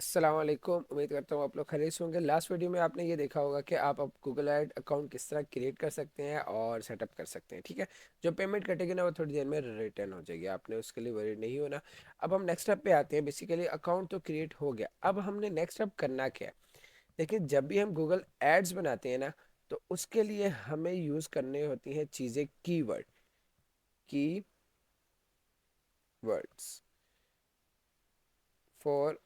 अस्सलाम वालेकुम। उम्मीद करता हूँ आप लोग खरीद होंगे। लास्ट वीडियो में आपने ये देखा होगा कि आप अब गूगल ऐड अकाउंट किस तरह क्रिएट कर सकते हैं और सेटअप कर सकते हैं। ठीक है, जो पेमेंट कटेगी ना वो थोड़ी देर में रिटर्न हो जाएगी, आपने उसके लिए वरी नहीं होना। अब हम नेक्स्ट स्टेप पे आते हैं। बेसिकली अकाउंट तो क्रिएट हो गया, अब हमने नेक्स्ट स्टेप करना क्या है। देखिए, जब भी हम गूगल एड्स बनाते हैं ना, तो उसके लिए हमें यूज़ करने होती हैं चीज़ें की वर्ड्स फॉर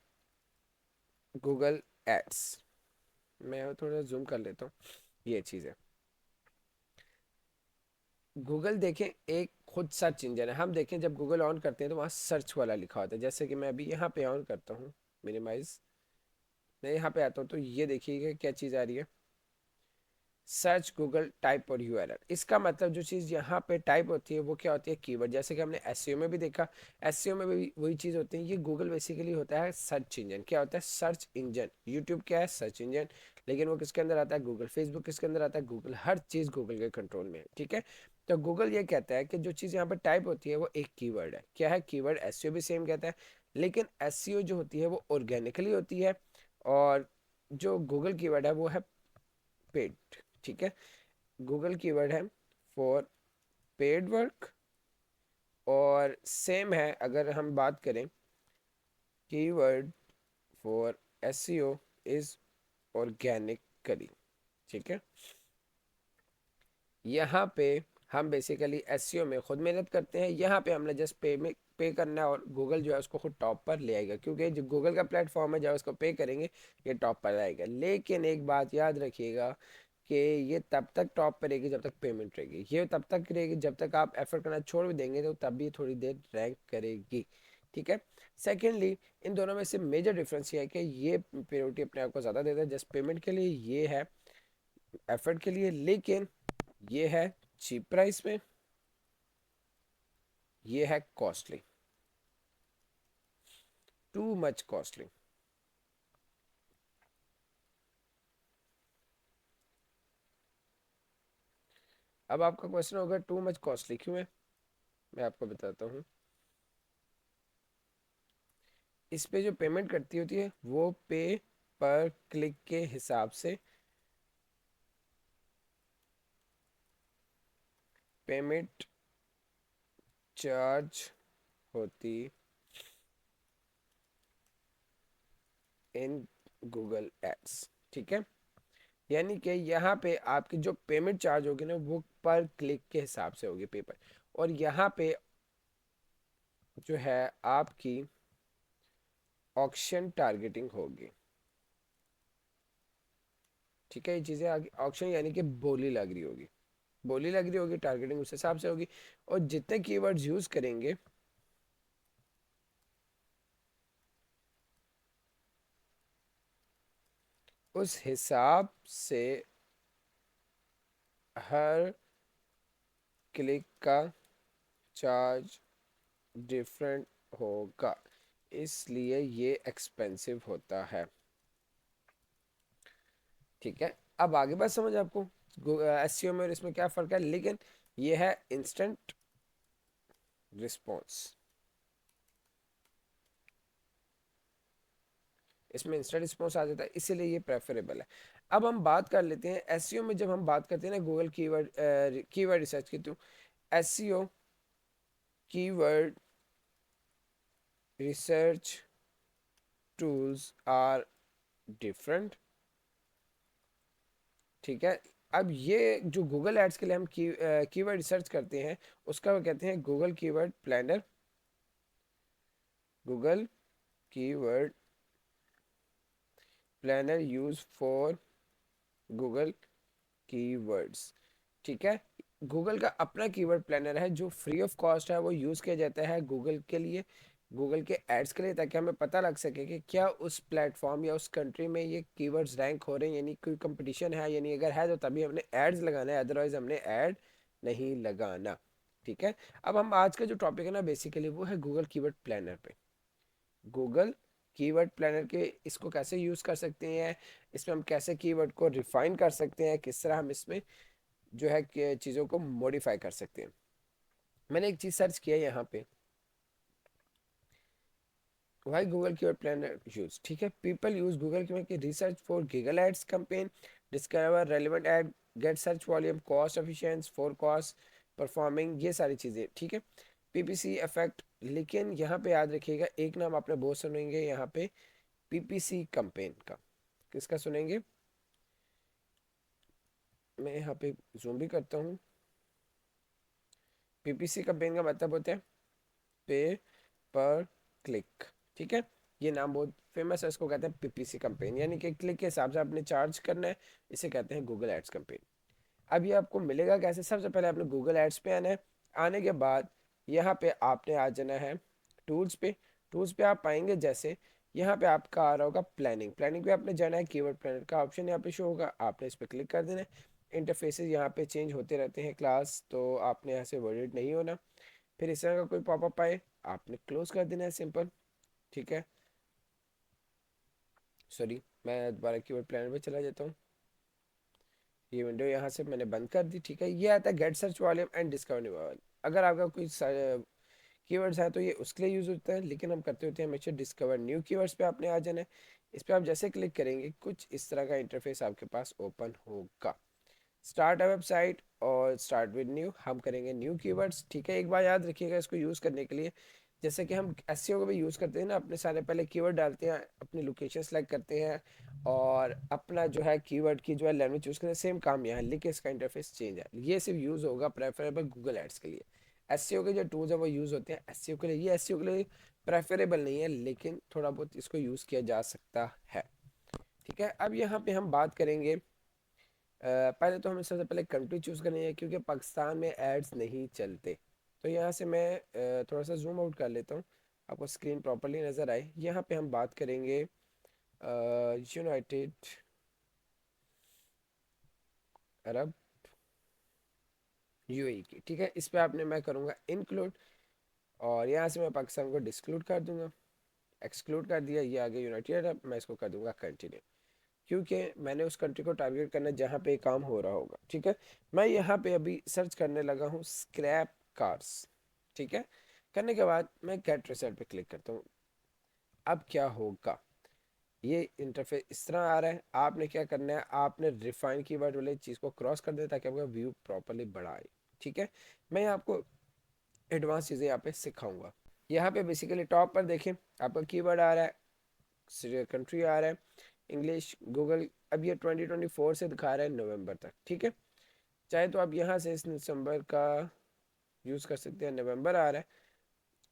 गूगल एड्स। मैं थोड़ा जूम कर लेता हूँ। ये चीज़ है, गूगल देखें एक खुद सर्च इंजन है। हम देखें जब गूगल ऑन करते हैं तो वहाँ सर्च वाला लिखा होता है। जैसे कि मैं अभी यहाँ पे ऑन करता हूँ, मिनिमाइज, मैं यहाँ पे आता हूँ तो ये देखिएगा क्या चीज़ आ रही है, सर्च गूगल टाइप और यूआरएल। इसका मतलब जो चीज़ यहाँ पे टाइप होती है वो क्या होती है, कीवर्ड। जैसे कि हमने एसईओ में भी देखा, एसईओ में भी वही चीज़ होती है। ये गूगल बेसिकली होता है सर्च इंजन। क्या होता है, सर्च इंजन। यूट्यूब क्या है, सर्च इंजन, लेकिन वो किसके अंदर आता है, गूगल। फेसबुक किसके अंदर आता है, गूगल। हर चीज़ गूगल के कंट्रोल में है। ठीक है, तो गूगल ये कहता है कि जो चीज़ यहाँ पर टाइप होती है वो एक कीवर्ड है। क्या है, कीवर्ड। एसईओ भी सेम कहता है, लेकिन एसईओ जो होती है वो ऑर्गेनिकली होती है, और जो गूगल कीवर्ड है वो है पेड। ठीक है, गूगल कीवर्ड है फॉर पेड वर्क, और सेम है अगर हम बात करें keyword for SEO is organically. ठीक है, यहाँ पे हम बेसिकली एसईओ में खुद मेहनत करते हैं। यहाँ पे हमने जस्ट पे में पे करना है, और गूगल जो है उसको खुद टॉप पर ले आएगा, क्योंकि जो गूगल का प्लेटफॉर्म है, जब उसको पे करेंगे ये टॉप पर आएगा। लेकिन एक बात याद रखिएगा कि ये तब तक टॉप पर रहेगी जब तक पेमेंट रहेगी। ये तब तक रहेगी जब तक आप एफर्ट करना छोड़ भी देंगे तो तब भी थोड़ी देर रैंक करेगी। ठीक है, सेकेंडली इन दोनों में से मेजर डिफरेंस ये है कि ये प्रायोरिटी अपने आप को ज़्यादा देता है जस्ट पेमेंट के लिए, ये है एफर्ट के लिए। लेकिन ये है चीप प्राइस में, ये है कॉस्टली, टू मच कॉस्टली। अब आपका क्वेश्चन होगा टू मच कॉस्टली क्यों है, मैं आपको बताता हूँ। इस पे जो पेमेंट करती होती है वो पे पर क्लिक के हिसाब से पेमेंट चार्ज होती इन गूगल एड्स। ठीक है, यानी कि यहाँ पे आपकी जो पेमेंट चार्ज होगी ना वो पर क्लिक के हिसाब से होगी, पेपर। और यहाँ पे जो है आपकी ऑक्शन टारगेटिंग होगी। ठीक है, ये चीज़ें आगे ऑक्शन यानी कि बोली लग रही होगी, बोली लग रही होगी, टारगेटिंग उस हिसाब से होगी। और जितने कीवर्ड्स यूज़ करेंगे उस हिसाब से हर क्लिक का चार्ज डिफरेंट होगा, इसलिए ये एक्सपेंसिव होता है। ठीक है, अब आगे बात समझ आपको एसईओ में और इसमें क्या फ़र्क है। लेकिन ये है इंस्टेंट रिस्पॉन्स, इसमें इंस्टेंट रिस्पॉन्स आ जाता है, इसीलिए ये प्रेफरेबल है। अब हम बात कर लेते हैं एसईओ में। जब हम बात करते हैं ना गूगल कीवर्ड कीवर्ड रिसर्च की, तो SEO keyword research tools are different. ठीक है, अब ये जो गूगल एड्स के लिए हम कीवर्ड रिसर्च करते हैं उसका वो कहते हैं Google keyword planner, Google keyword planner use for Google keywords. ठीक है, गूगल का अपना कीवर्ड प्लानर है जो फ्री ऑफ कॉस्ट है, वो यूज़ किया जाता है गूगल के लिए, गूगल के एड्स के लिए, ताकि हमें पता लग सके कि क्या उस प्लेटफॉर्म या उस कंट्री में ये कीवर्ड्स रैंक हो रहे हैं, यानी कोई कंपटीशन है, यानी अगर है तो तभी हमने एड्स लगाना है, अदरवाइज हमने ऐड नहीं लगाना। ठीक है, अब हम आज का जो टॉपिक है ना बेसिकली वो है गूगल कीवर्ड प्लानर पे। गूगल कीवर्ड प्लानर के इसको कैसे यूज़ कर सकते हैं, इसमें हम कैसे कीवर्ड को रिफाइन कर सकते हैं, किस तरह हम इसमें जो है कि चीज़ों को मॉडिफाई कर सकते हैं। मैंने एक चीज़ सर्च किया यहाँ पे, why Google keyword planner use, ठीक है। पीपल यूज गूगल कीवर्ड की research for Google ads campaign, discover relevant ad, get search volume, cost efficiency, for cost, performing, ये सारी चीज़ें, ठीक है। पीपीसी इफेक्ट, लेकिन यहाँ पे याद रखिएगा एक नाम आपने बहुत सुनेंगे यहाँ पे, पीपीसी कैंपेन का। किसका सुनेंगे? मैं यहाँ पे जूम भी करता हूँ। पीपीसी कैंपेन का मतलब होता है पे पर क्लिक, ठीक है। ये नाम बहुत फेमस है, इसको कहते हैं पीपीसी कैंपेन, यानी कि क्लिक के हिसाब से आपने चार्ज करना है। इसे कहते हैं गूगल एड्स कैंपेन। अब ये आपको मिलेगा कैसे? सबसे पहले आपने गूगल एड्स पे आना है। आने के बाद यहाँ पे आपने आ जाना है टूल्स पे। टूल्स पे आप पाएंगे जैसे यहाँ पे आपका आ रहा होगा प्लानिंग। प्लानिंग पे आपने जाना है, कीवर्ड प्लानर का ऑप्शन यहाँ पे शो होगा, आपने इस पर क्लिक कर देना है। इंटरफेसेस यहाँ पे चेंज होते रहते हैं क्लास, तो आपने यहाँ से वर्डेड नहीं होना। फिर इस तरह का कोई पॉपअप आए, आपने क्लोज कर देना है, सिंपल, ठीक है। सॉरी, मैं दोबारा कीवर्ड प्लानर पे चला जाता हूँ। ये विंडो यहाँ से मैंने बंद कर दी, ठीक है। ये आता है get search volume and discover volume. अगर आपका कोई कीवर्ड्स है तो ये उसके लिए यूज़ होता है, लेकिन हम करते होते हैं हमेशा डिस्कवर न्यू कीवर्ड्स पे आपने आ जाना है। इस पर आप जैसे क्लिक करेंगे कुछ इस तरह का इंटरफेस आपके पास ओपन होगा। स्टार्ट अ वेबसाइट और स्टार्ट विद न्यू, हम करेंगे न्यू कीवर्ड्स, ठीक है। एक बार याद रखिएगा इसको यूज़ करने के लिए, जैसे कि हम एसईओ को भी यूज़ करते हैं ना, अपने सारे पहले कीवर्ड डालते हैं, अपनी लोकेशन सेलेक्ट करते हैं और अपना जो है कीवर्ड की जो है लैंग्वेज चूज़ करते हैं, सेम काम यहाँ, लेकिन इसका इंटरफेस चेंज है। ये सिर्फ यूज़ होगा प्रेफरेबल गूगल एड्स के लिए। एसईओ के जो टूल्स है वो यूज़ होते हैं एसईओ के लिए, ये एसईओ के लिए प्रेफरेबल नहीं है, लेकिन थोड़ा बहुत इसको यूज़ किया जा सकता है, ठीक है। अब यहाँ पे हम बात करेंगे, पहले तो हमें सबसे पहले कंट्री चूज़ करनी है, क्योंकि पाकिस्तान में एड्स नहीं चलते। तो यहाँ से मैं थोड़ा सा जूम आउट कर लेता हूँ, आपको स्क्रीन प्रॉपरली नज़र आए। यहाँ पे हम बात करेंगे यूनाइटेड अरब यूएई की, ठीक है। इस पे आपने मैं करूँगा इंक्लूड, और यहाँ से मैं पाकिस्तान को डिस्क्लूड कर दूंगा, एक्सक्लूड कर दिया, ये आगे यूनाइटेड अरब, मैं इसको कर दूंगा कंटिन्यू, क्योंकि मैंने उस कंट्री को टारगेट करना है जहाँ पे काम हो रहा होगा, ठीक है। मैं यहाँ पे अभी सर्च करने लगा हूँ स्क्रैप कार्स, ठीक है। करने के बाद मैं गेट रिजल्ट पे क्लिक करता हूँ। अब क्या होगा, ये इंटरफेस इस तरह आ रहा है। आपने क्या करना है, आपने रिफाइन कीवर्ड वाले चीज़ को क्रॉस कर दें ताकि आपका व्यू प्रॉपरली बड़ा आए, ठीक है। मैं आपको एडवांस चीज़ें यहाँ पे सिखाऊंगा। यहाँ पे बेसिकली टॉप पर देखें, आपका कीवर्ड आ रहा है, कंट्री आ रहा है इंग्लिश, गूगल। अब ये 2024 से दिखा रहा है नवंबर तक, ठीक है। चाहे तो आप यहाँ से इस दिसंबर का यूज़ कर सकते हैं, नवंबर आ रहा है,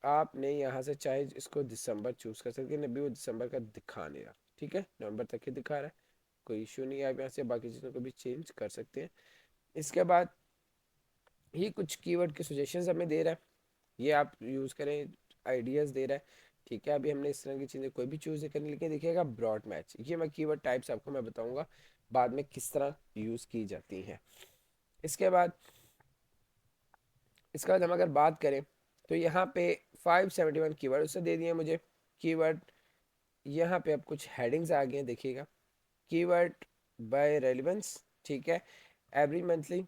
आपने यहाँ से चाहे इसको दिसंबर चूज़ कर सकते हैं, अभी वो दिसंबर का दिखा नहीं रहा, ठीक है, नवंबर तक ही दिखा रहा है, कोई इशू नहीं है। आप यहाँ से बाकी चीज़ों को भी चेंज कर सकते हैं। इसके बाद ये कुछ कीवर्ड के सजेशंस हमें दे रहा है, ये आप यूज़ करें, आइडियाज़ दे रहा है, ठीक है। अभी हमने इस तरह की चीज़ें कोई भी चूज़ नहीं करनी, लेकिन देखिएगा ब्रॉड मैच, ये मैं कीवर्ड टाइप्स आपको मैं बताऊंगा बाद में किस तरह यूज़ की जाती हैं। इसके बाद हम अगर बात करें तो यहाँ पे 571 कीवर्ड उससे दे दिए मुझे कीवर्ड। यहाँ पे अब कुछ हेडिंग्स आ गए हैं, देखिएगा। कीवर्ड बाय रेलिवेंस, ठीक है। एवरी मंथली,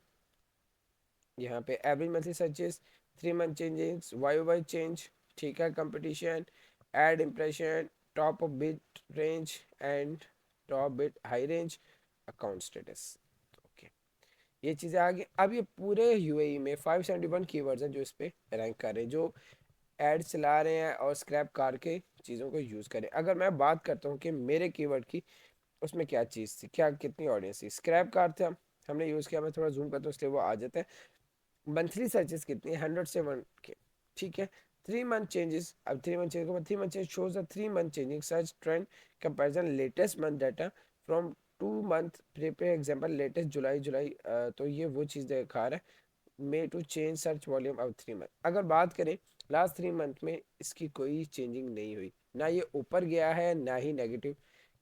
यहाँ पे every monthly searches, 3 month changes, Y Y change, ठीक है। Competition, ad impression, top of bid range and top bid high range, account status, okay. ये चीज़ें आ गई। अब ये पूरे यूएई में 571 कीवर्ड्स हैं जो इस पे रैंक कर रहे हैं, जो एड चला रहे हैं और स्क्रैप कार के चीज़ों को यूज़ करें। अगर मैं बात करता हूँ कि मेरे कीवर्ड की उसमें क्या चीज़ थी, क्या कितनी ऑडियंस थी, स्क्रैप कार था, हमने यूज़ किया। मैं थोड़ा जूम करता हूँ इसलिए वो आ जाता है। मंथली सर्चेस कितनी है, 100 से 1 के, ठीक है। 3 मंथ चेंजेस, अब 3 month change 3 month change shows the 3 month changing search trend comparison latest month data from 2 month prepare example latest July July, तो ये वो चीज़ दिखा रहा है। May to change search volume अब 3 मंथ। अगर बात करें लास्ट 3 मंथ में इसकी कोई चेंजिंग नहीं हुई, ना ये ऊपर गया है ना ही नेगेटिव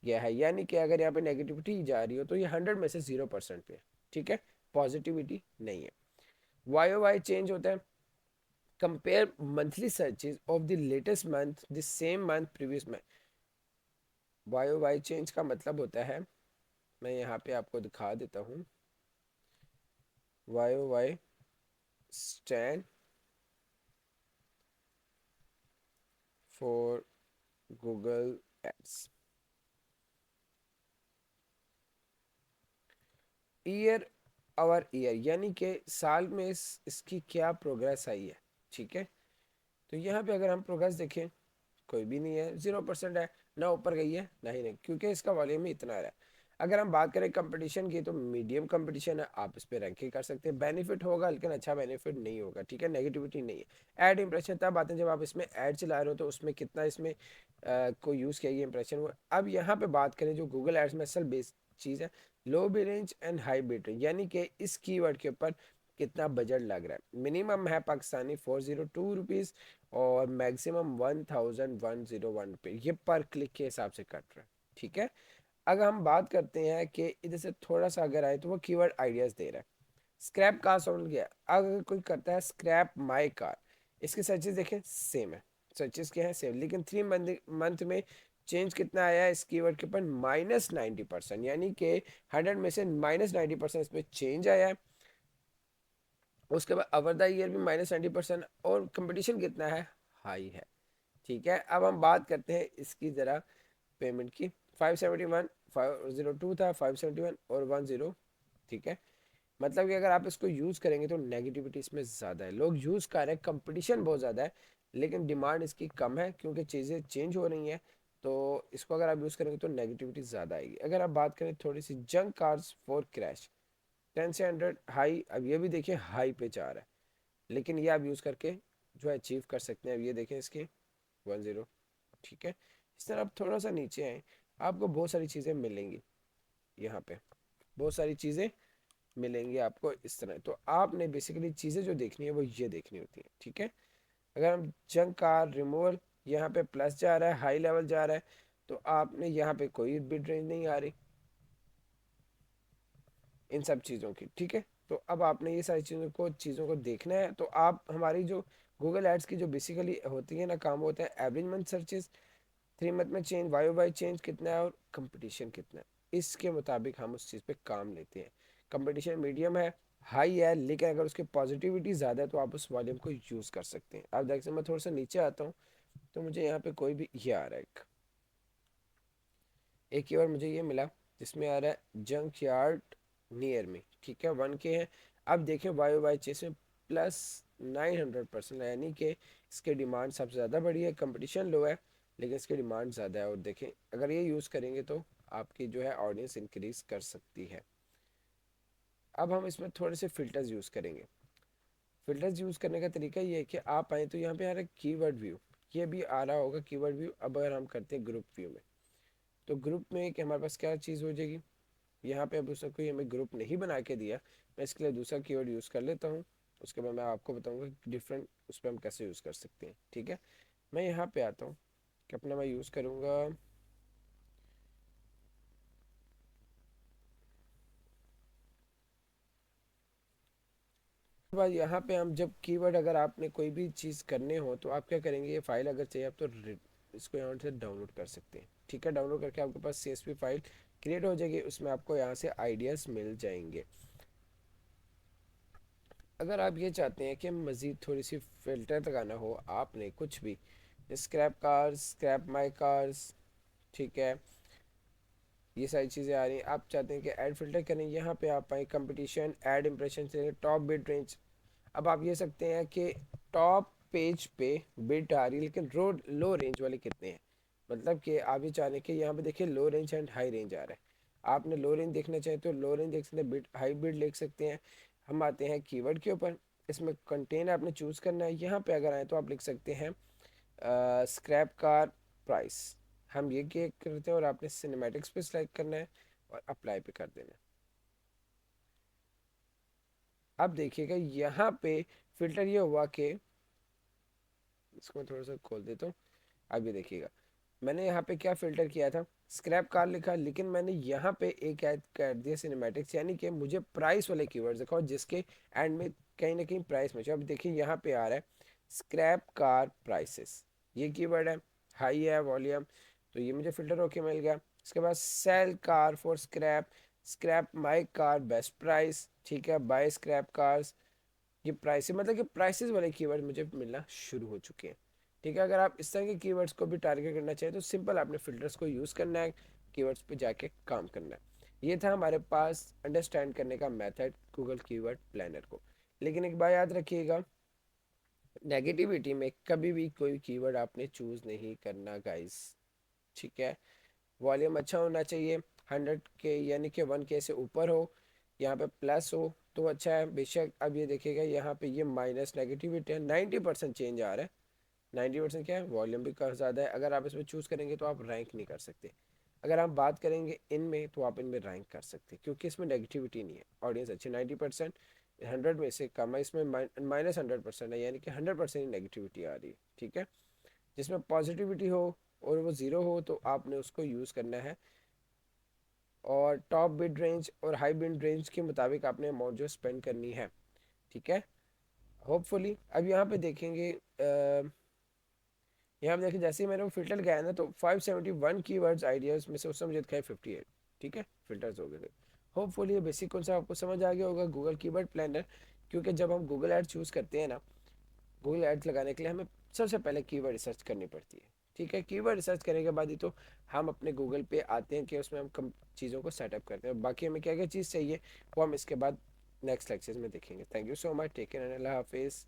गया है, यानी कि अगर यहाँ पे नेगेटिविटी जा रही हो तो ये 100 में से 0% पे है, ठीक है, पॉजिटिविटी नहीं है। वाई ओ वाई चेंज होता है, compare monthly searches of the latest month the same month previous month. Y O Y change का मतलब होता है, मैं यहाँ पे आपको दिखा देता हूँ। Y O Y stand for Google ads. Year और ईयर यानी कि साल में इसकी क्या प्रोग्रेस आई है, ठीक है। तो यहाँ पे अगर हम प्रोग्रेस देखें, कोई भी नहीं है, 0% है, ना ऊपर गई है ना ही नहीं, क्योंकि इसका वॉल्यूम ही इतना है। अगर हम बात करें कंपटीशन की तो मीडियम कंपटीशन है, आप इस पर रैंकिंग कर सकते हैं, बेनिफिट होगा लेकिन अच्छा बेनिफिट नहीं होगा, ठीक है, नेगेटिविटी नहीं है। ऐड इंप्रेशन तब आते हैं जब आप इसमें ऐड चला रहे हो, तो उसमें कितना इसमें को यूज़ किया गया इंप्रेशन वो। अब यहाँ पे बात करें जो गूगल एड्स में असल बेस चीज़ है, low bid range and high bid range, यानी कि इस कीवर्ड के ऊपर कितना बजट लग रहा है। मिनिमम है पाकिस्तानी 402 रुपीज़ और मैक्सिमम 1101 रुपये, ये पर क्लिक के हिसाब से कट रहा है, ठीक है। अगर हम बात करते हैं कि इधर से थोड़ा सा अगर आए तो वो कीवर्ड आइडियाज दे रहा है। स्क्रैप कार समझ गया, अगर कोई करता है स्क्रैप माई कार, इसके सर्चेस देखें सेम है, सर्चेस क्या है सेम, लेकिन 3 मंथ में चेंज कितना आया है इस कीवर्ड के ऊपर, -90%, यानी कि 100 में से -90% इसमें चेंज आया है। उसके बाद ओवर द ईयर भी -90%, और कंपटीशन कितना है, हाई है, ठीक है। अब हम बात करते हैं इसकी ज़रा पेमेंट की। 571, 502 था, 571 और 10, ठीक है। मतलब कि अगर आप इसको यूज़ करेंगे तो नेगेटिविटी इसमें ज़्यादा है, लोग यूज़ कर रहे हैं, कंपटीशन बहुत ज़्यादा है, लेकिन डिमांड इसकी कम है क्योंकि चीज़ें चेंज हो रही हैं। तो इसको अगर आप यूज़ करेंगे तो नेगेटिविटी ज़्यादा आएगी। अगर आप बात करें थोड़ी सी जंक कार्स फॉर क्रैश, 10 से 100 हाई, अब ये भी देखिए हाई पे जा रहा है, लेकिन ये आप यूज़ करके जो है अचीव कर सकते हैं। अब ये देखें इसके 10, ठीक है। इस तरह आप थोड़ा सा नीचे आए, आपको बहुत सारी चीज़ें मिलेंगी, यहाँ पे बहुत सारी चीज़ें मिलेंगी आपको इस तरह। तो आपने बेसिकली चीज़ें जो देखनी है वो ये देखनी होती है, ठीक है। अगर हम जंक कार रिमूवल, यहाँ पे प्लस जा रहा है, हाई लेवल जा रहा है, तो आपने यहाँ पे कोई बिड रेंज नहीं आ रही इन सब चीज़ों की, ठीक है। तो अब आपने ये सारी चीज़ों को देखना है। तो आप हमारी जो गूगल एड्स की जो बेसिकली होती है ना, काम होता है एवरेज मंथ सर्चेस, 3 मंथ में चेंज, वाई वाई चेंज कितना है और कंपटीशन कितना है, इसके मुताबिक हम उस चीज़ पे काम लेते हैं। कंपटीशन मीडियम है, हाई है, लेकिन अगर उसकी पॉजिटिविटी ज़्यादा है तो आप उस वॉल्यूम को यूज़ कर सकते हैं। अब देखिए मैं थोड़ा सा नीचे आता हूँ, तो मुझे यहाँ पे कोई भी ये आ रहा है, एक कीवर्ड मुझे ये मिला जिसमें आ रहा है जंक यार्ड नियर में, ठीक है, 1K है। अब देखें वाई वाई चेस में +900%, यानी कि इसकी डिमांड सबसे ज़्यादा बढ़ी है, कंपटीशन लो है लेकिन इसकी डिमांड ज़्यादा है। और देखें अगर ये यूज़ करेंगे तो आपकी जो है ऑडियंस इंक्रीज कर सकती है। अब हम इसमें थोड़े से फ़िल्टर्स यूज़ करेंगे। फ़िल्टर्स यूज़ करने का तरीका ये है कि आप आएँ तो यहाँ पे आ रहा है कीवर्ड व्यू, ये भी आ रहा होगा कीवर्ड व्यू। अब अगर हम करते हैं ग्रुप व्यू में, तो ग्रुप में कि हमारे पास क्या चीज़ हो जाएगी, यहाँ पे अब उसने कोई हमें ग्रुप नहीं बना के दिया, मैं इसके लिए दूसरा कीवर्ड यूज़ कर लेता हूँ। उसके बाद मैं आपको बताऊँगा कि डिफरेंट उस पर हम कैसे यूज़ कर सकते हैं, ठीक है। मैं यहाँ पे आता हूँ कि अपना मैं यूज़ करूँगा, बाद यहाँ पे हम जब कीवर्ड, अगर आपने कोई भी चीज़ करने हो तो आप क्या करेंगे, ये फाइल अगर चाहिए आप तो इसको यहाँ से डाउनलोड कर सकते हैं, ठीक है। डाउनलोड करके आपके पास CSV फाइल क्रिएट हो जाएगी, उसमें आपको यहाँ से आइडियाज़ मिल जाएंगे। अगर आप ये चाहते हैं कि मज़ीद थोड़ी सी फ़िल्टर लगाना हो, आपने कुछ भी स्क्रैप कार्स, स्क्रैप माई कार्स, ठीक है, ये सारी चीज़ें आ रही हैं, आप चाहते हैं कि ऐड फिल्टर करें, यहाँ पे आप आए कंपटीशन, ऐड इंप्रेशन से टॉप बिड रेंज। अब आप ये सकते हैं कि टॉप पेज पे बिड आ रही है लेकिन लो रेंज वाले कितने हैं, मतलब कि आप ये चाह रहे हैं कि यहाँ पे देखिए low range and high range आ रहा है। आपने लो रेंज देखना चाहें तो लो रेंज देख सकते हैं, बिड हाई बिड देख सकते हैं। हम आते हैं कीवर्ड के ऊपर, इसमें कंटेन आपने चूज़ करना है। यहाँ पे अगर आए तो आप लिख सकते हैं स्क्रैप कार प्राइस, हम ये क्या करते हैं और आपने सिनेमैटिक्स पे सिलेक्ट करना है और अप्लाई पे कर देना है। अब देखिएगा यहाँ पे फिल्टर ये हुआ कि, इसको मैं थोड़ा सा खोल देता हूँ। अब ये देखिएगा मैंने यहाँ पे क्या फ़िल्टर किया था, स्क्रैप कार लिखा, लेकिन मैंने यहाँ पे एक ऐड कर दिया सिनेमैटिक्स, यानी कि मुझे प्राइस वाले कीवर्ड्स दिखाओ जिसके एंड में कहीं ना कहीं प्राइस में। अब देखिए यहाँ पे आ रहा है स्क्रैप कार प्राइसेस, ये कीवर्ड है, हाई है वॉल्यूम, तो ये मुझे फ़िल्टर होके मिल गया। इसके बाद sell car for scrap, scrap my car best price, ठीक है, बाय स्क्रैप कार्स, ये प्राइस मतलब कि प्राइसेस वाले कीवर्ड मुझे मिलना शुरू हो चुके हैं, ठीक है। अगर आप इस तरह के कीवर्ड्स को भी टारगेट करना चाहें तो सिंपल आपने फिल्टर्स को यूज़ करना है, कीवर्ड्स पे जाके काम करना है। ये था हमारे पास अंडरस्टैंड करने का मेथड गूगल कीवर्ड प्लानर को। लेकिन एक बात याद रखिएगा, नेगेटिविटी में कभी भी कोई कीवर्ड आपने चूज़ नहीं करना गाइस, ठीक है। वॉल्यूम अच्छा होना चाहिए, 100 के यानी कि 1K से ऊपर हो, यहाँ पे प्लस हो तो अच्छा है बेशक। अब ये देखिएगा यहाँ पे ये माइनस नेगेटिविटी है, 90% चेंज आ रहा है। 90% क्या है, वॉल्यूम भी काफ़ी ज़्यादा है। अगर आप इसमें चूज़ करेंगे तो आप रैंक नहीं कर सकते। अगर आप बात करेंगे इनमें तो आप इनमें रैंक कर सकते, क्योंकि इसमें नेगेटिविटी नहीं है, ऑडियंस अच्छी 90%, 100 में से कम है, इसमें माइनस 100% है, यानी कि 100% ही नेगेटिविटी आ रही है, ठीक है। जिसमें पॉजिटिविटी हो और वो ज़ीरो हो तो आपने उसको यूज़ करना है, और टॉप बिड रेंज और हाई बिड रेंज के मुताबिक आपने अमाउंट जो स्पेंड करनी है, ठीक है। होपफुली अब यहाँ पे देखेंगे, यहाँ पे देखिए जैसे ही मैंने वो फिल्टर गया ना तो 571 कीवर्ड्स आइडियाज़ में से उसने मुझे दिखाए 58, ठीक है, फिल्टर्स हो गए थे। होपफुली ये बेसिक कॉन्सेप्ट आपको समझ आ गया होगा गूगल कीवर्ड प्लानर। क्योंकि जब हम गूगल ऐड चूज़ करते हैं ना, गूगल एड्स लगाने के लिए हमें सबसे पहले कीवर्ड रिसर्च करनी पड़ती है, ठीक है। कीवर्ड रिसर्च करने के बाद ही तो हम अपने गूगल पे आते हैं कि उसमें हम कम चीज़ों को सेटअप करते हैं। बाकी हमें क्या क्या चीज़ चाहिए वो हम इसके बाद नेक्स्ट लेक्चर में देखेंगे। Thank you so much, take care and अल्लाह हाफिज़।